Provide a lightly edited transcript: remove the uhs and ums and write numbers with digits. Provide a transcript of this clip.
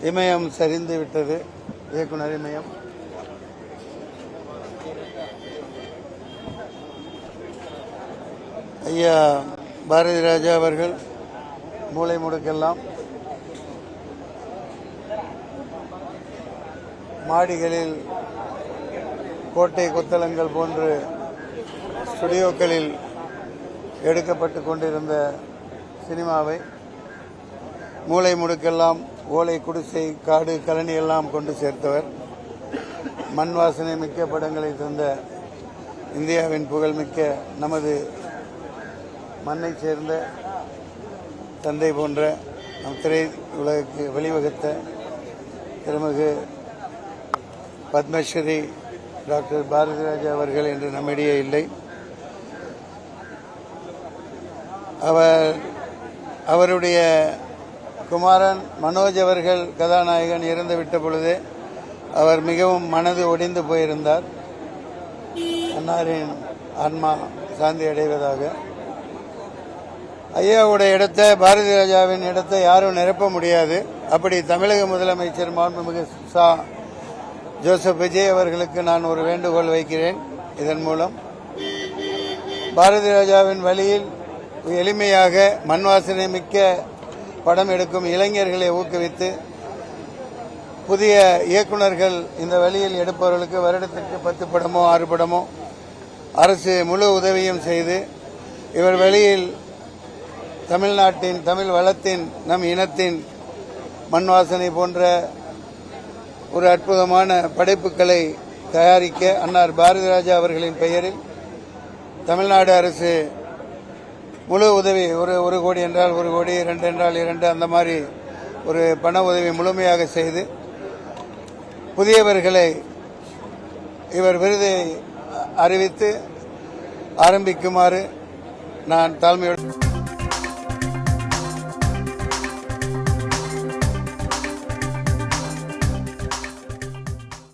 இமயம் சரிந்து விட்டது. இயக்குனர் இமயம் ஐயா பாரதி ராஜா அவர்கள் மூளை முடுக்கெல்லாம் மாடிகளில் கோட்டை கொத்தளங்கள் போன்று ஸ்டுடியோக்களில் எடுக்கப்பட்டு கொண்டிருந்த சினிமாவை மூளை முடுக்கெல்லாம் ஓலை குடிசை காடு கழனி எல்லாம் கொண்டு சேர்த்தவர். மண் வாசனை மிக்க படங்களை தந்த இந்தியாவின் புகழ்மிக்க நமது மண்ணை சேர்ந்த தந்தை போன்ற நம் திரை உலகுக்கு வழிவகுத்த திருமிகு பத்மஸ்ரீ டாக்டர் பாரதி ராஜா அவர்கள் என்று நம்மிடையே இல்லை. அவருடைய குமாரன் மனோஜ் அவர்கள் கதாநாயகன் இறந்துவிட்ட பொழுது அவர் மிகவும் மனது ஒடிந்து போயிருந்தார். அன்னாரின் ஆன்மா சாந்தி அடைவதாக. ஐயாவுடைய இடத்தை, பாரதி ராஜாவின் இடத்தை யாரும் நிரப்ப முடியாது. அப்படி தமிழக முதலமைச்சர் மாண்புமிகு ஜோசப் விஜய் அவர்களுக்கு நான் ஒரு வேண்டுகோள் வைக்கிறேன். இதன் மூலம் பாரதி ராஜாவின் வழியில் எளிமையாக மண் வாசனை மிக்க படம் எடுக்கும் இளைஞர்களை ஊக்குவித்து புதிய இயக்குநர்கள் இந்த வழியில் எடுப்பவர்களுக்கு வருடத்திற்கு 10 படமோ 6 படமோ அரசு முழு உதவியும் செய்து இவர் வழியில் தமிழ்நாட்டின், தமிழ் வளத்தின், நம் இனத்தின் மண் வாசனை போன்ற ஒரு அற்புதமான படைப்புகளை தயாரிக்க அன்னார் பாரதி ராஜா அவர்களின் பெயரில் தமிழ்நாடு அரசு முழு உதவி, ஒரு கோடி என்றால் 1 கோடி, 2 என்றால் 2, அந்த மாதிரி ஒரு பண உதவி முழுமையாக செய்து புதியவர்களை இவர் விருதை அறிவித்து ஆரம்பிக்குமாறு நான் தாழ்மையோடு